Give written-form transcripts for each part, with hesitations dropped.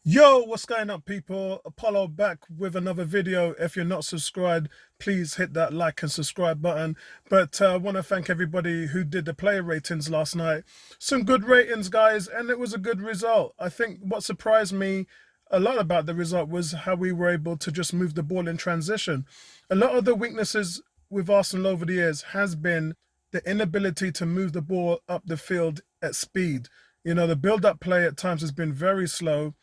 Yo, what's going on, people? Apollo back with another video. If you're not subscribed, please hit that like and subscribe button. But I want to thank everybody who did the player ratings last night. Some good ratings, guys, and it was a good result. I think what surprised me a lot about the result was how we were able to just move the ball in transition. A lot of the weaknesses with Arsenal over the years has been the inability to move the ball up the field at speed. The build-up play at times has been very slow,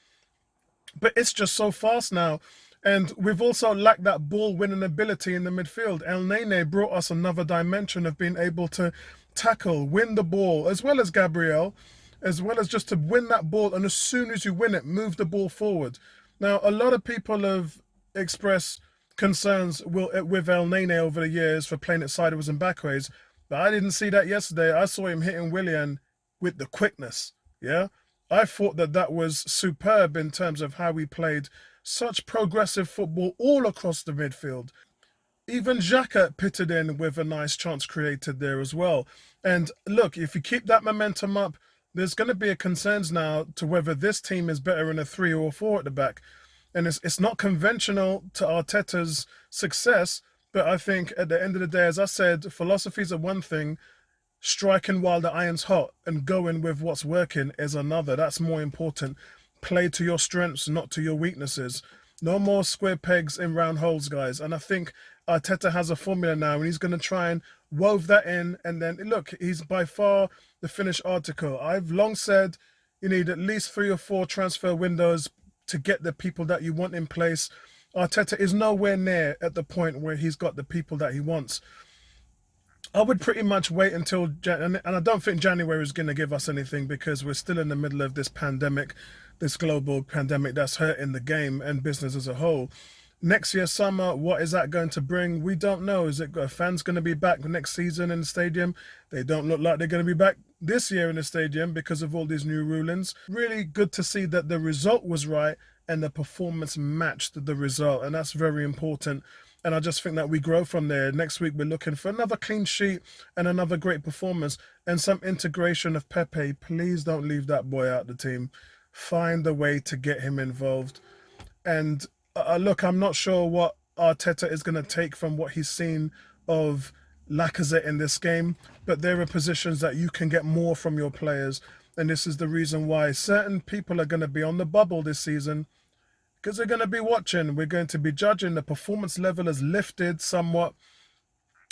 but it's just so fast now. And we've also lacked that ball winning ability in the midfield. El Nene brought us another dimension of being able to tackle, win the ball, as well as Gabriel, as well as just to win that ball. And as soon as you win it, move the ball forward. Now, a lot of people have expressed concerns with El Nene over the years for playing it sideways and backwards. But I didn't see that yesterday. I saw him hitting Willian with the quickness. Yeah. I thought that was superb in terms of how we played such progressive football all across the midfield. Even Xhaka pitted in with a nice chance created there as well. And look, if you keep that momentum up, there's going to be a concerns now to whether this team is better in a 3 or a 4 at the back. And it's not conventional to Arteta's success, but I think at the end of the day, as I said, philosophies are one thing, striking while the iron's hot and going with what's working is another. That's more important. Play to your strengths, not to your weaknesses. No more square pegs in round holes, guys. And I think Arteta has a formula now, and he's going to try and wove that in. And then, look, he's by far the finished article. I've long said you need at least 3 or 4 transfer windows to get the people that you want in place. Arteta is nowhere near at the point where he's got the people that he wants. I would pretty much wait until and I don't think January is going to give us anything because we're still in the middle of this pandemic, this global pandemic that's hurting the game and business as a whole. Next year, summer, what is that going to bring? We don't know. Is it fans going to be back next season in the stadium? They don't look like they're going to be back this year in the stadium because of all these new rulings. Really good to see that the result was right and the performance matched the result, and that's very important. And I just think that we grow from there. Next week, we're looking for another clean sheet and another great performance and some integration of Pepe. Please don't leave that boy out of the team. Find a way to get him involved. And look, I'm not sure what Arteta is going to take from what he's seen of Lacazette in this game, but there are positions that you can get more from your players. And this is the reason why certain people are going to be on the bubble this season, because they're going to be watching. We're going to be judging. The performance level has lifted somewhat,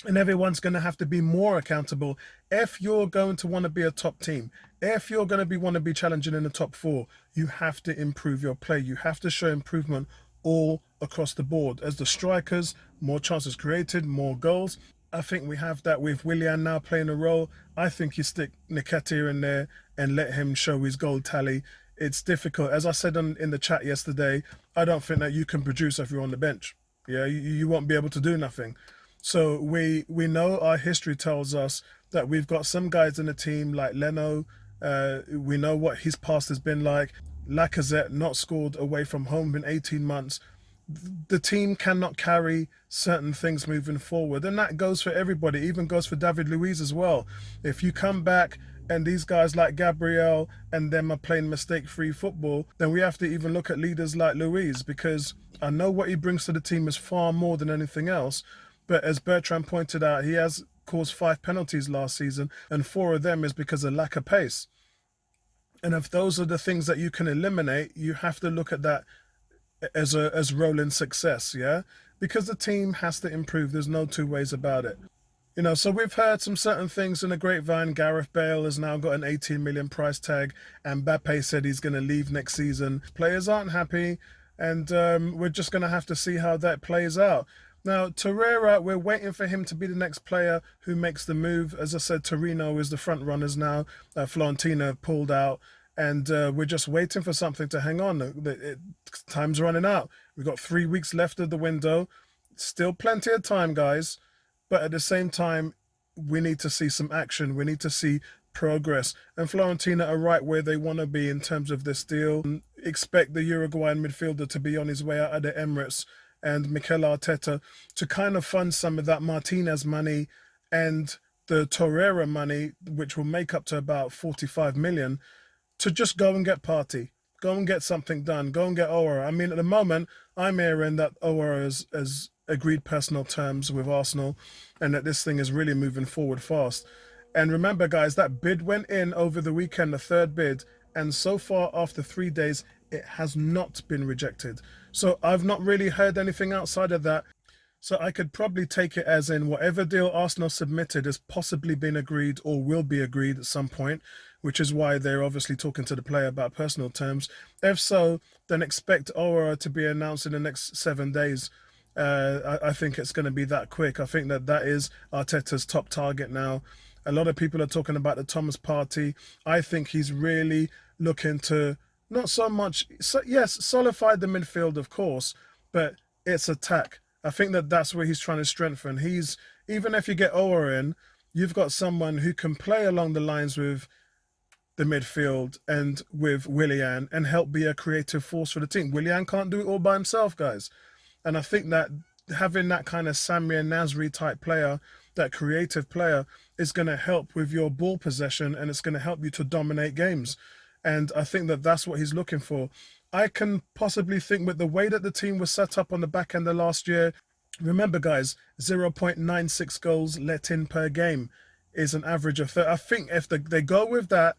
and everyone's going to have to be more accountable. If you're going to want to be a top team, if you're going to want to be challenging in the top 4, you have to improve your play. You have to show improvement all across the board. As the strikers, more chances created, more goals. I think we have that with Willian now playing a role. I think you stick Nketiah in there and let him show his goal tally. It's difficult. As I said in the chat yesterday, I don't think that you can produce if you're on the bench. Yeah, you won't be able to do nothing. So we know our history tells us that we've got some guys in the team like Leno. We know what his past has been like. Lacazette not scored away from home in 18 months. The team cannot carry certain things moving forward. And that goes for everybody, even goes for David Luiz as well. If you come back and these guys like Gabriel and them are playing mistake-free football, then we have to even look at leaders like Luiz, because I know what he brings to the team is far more than anything else. But as Bertrand pointed out, he has caused 5 penalties last season, and 4 of them is because of lack of pace. And if those are the things that you can eliminate, you have to look at that as rolling success, yeah? Because the team has to improve. There's no 2 ways about it. So we've heard some certain things in the grapevine. Gareth Bale has now got an 18 million price tag, and Mbappe said he's going to leave next season. Players aren't happy, and we're just going to have to see how that plays out. Now, Torreira, we're waiting for him to be the next player who makes the move. As I said, Torino is the front runners now. Fiorentina have pulled out, and we're just waiting for something to hang on. Time's running out. We've got 3 weeks left of the window. Still plenty of time, guys. But at the same time, we need to see some action. We need to see progress. And Fiorentina are right where they want to be in terms of this deal. Expect the Uruguayan midfielder to be on his way out of the Emirates, and Mikel Arteta to kind of fund some of that Martinez money and the Torreira money, which will make up to about 45 million, to just go and get Partey. Go and get something done. Go and get Aouar. I mean, at the moment, I'm hearing that Aouar has agreed personal terms with Arsenal, and that this thing is really moving forward fast. And remember, guys, that bid went in over the weekend, the third bid, and so far after 3 days, it has not been rejected. So I've not really heard anything outside of that. So I could probably take it as in whatever deal Arsenal submitted has possibly been agreed or will be agreed at some point, which is why they're obviously talking to the player about personal terms. If so, then expect Aouar to be announced in the next 7 days. I think it's going to be that quick. I think that is Arteta's top target now. A lot of people are talking about the Thomas Partey. I think he's really looking to not so much, yes, solidify the midfield, of course, but it's attack. I think that's where he's trying to strengthen. Even if you get Aouar in, you've got someone who can play along the lines with the midfield and with Willian and help be a creative force for the team. Willian can't do it all by himself, guys. And I think that having that kind of Samir Nasri type player, that creative player, is going to help with your ball possession, and it's going to help you to dominate games. And I think that's what he's looking for. I can possibly think with the way that the team was set up on the back end of last year, remember guys, 0.96 goals let in per game is an average of 30. I think if they go with that,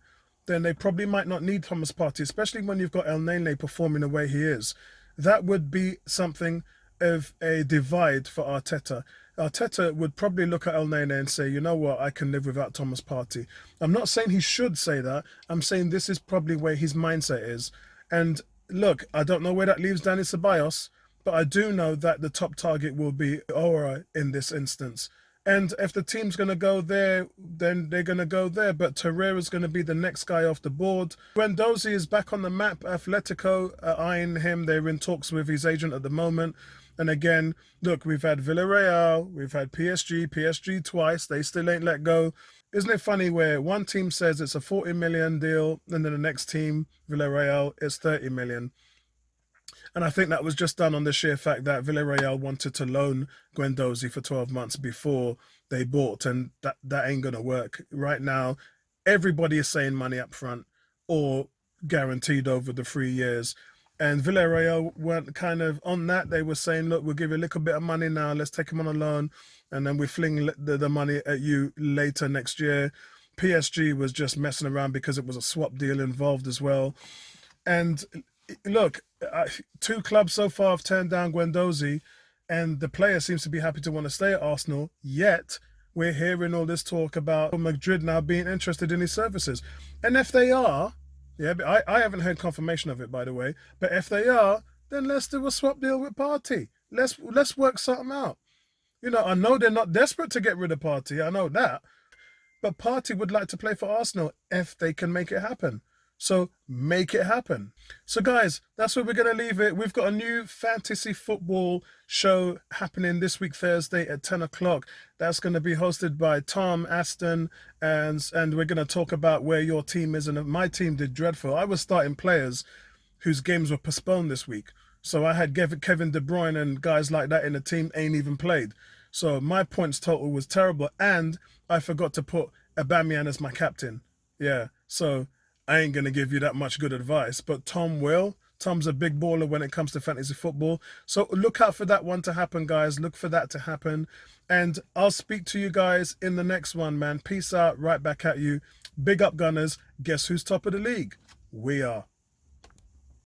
then they probably might not need Thomas Partey, especially when you've got El Nene performing the way he is. That would be something of a divide for Arteta. Arteta would probably look at El Nene and say, you know what, I can live without Thomas Partey. I'm not saying he should say that. I'm saying this is probably where his mindset is. And look, I don't know where that leaves Dani Ceballos, but I do know that the top target will be Aouar in this instance. And if the team's going to go there, then they're going to go there. But Torreira's going to be the next guy off the board. Guendouzi is back on the map. Atletico are eyeing him. They're in talks with his agent at the moment. And again, look, we've had Villarreal, we've had PSG twice. They still ain't let go. Isn't it funny where one team says it's a 40 million deal, and then the next team, Villarreal, is 30 million. And I think that was just done on the sheer fact that Villarreal wanted to loan Guendouzi for 12 months before they bought, and that ain't going to work. Right now, everybody is saying money up front or guaranteed over the 3 years. And Villarreal weren't kind of on that. They were saying, look, we'll give you a little bit of money now. Let's take him on a loan. And then we fling the money at you later next year. PSG was just messing around because it was a swap deal involved as well. And look, 2 clubs so far have turned down Guendouzi, and the player seems to be happy to want to stay at Arsenal, yet we're hearing all this talk about Madrid now being interested in his services. And if they are, yeah, but I haven't heard confirmation of it, by the way, but if they are, then let's do a swap deal with Partey. Let's work something out. You know, I know they're not desperate to get rid of Partey, I know that, but Partey would like to play for Arsenal if they can make it happen. So make it happen. So guys, that's where we're going to leave it. We've got a new fantasy football show happening this week, Thursday at 10 o'clock. That's going to be hosted by Tom Aston, and we're going to talk about where your team is. And my team did dreadful. I was starting players whose games were postponed this week. So I had Kevin De Bruyne and guys like that in the team ain't even played. So my points total was terrible. And I forgot to put Aubameyang as my captain. Yeah, so I ain't going to give you that much good advice, but Tom will. Tom's a big baller when it comes to fantasy football. So look out for that one to happen, guys. Look for that to happen. And I'll speak to you guys in the next one, man. Peace out. Right back at you. Big up, Gunners. Guess who's top of the league? We are.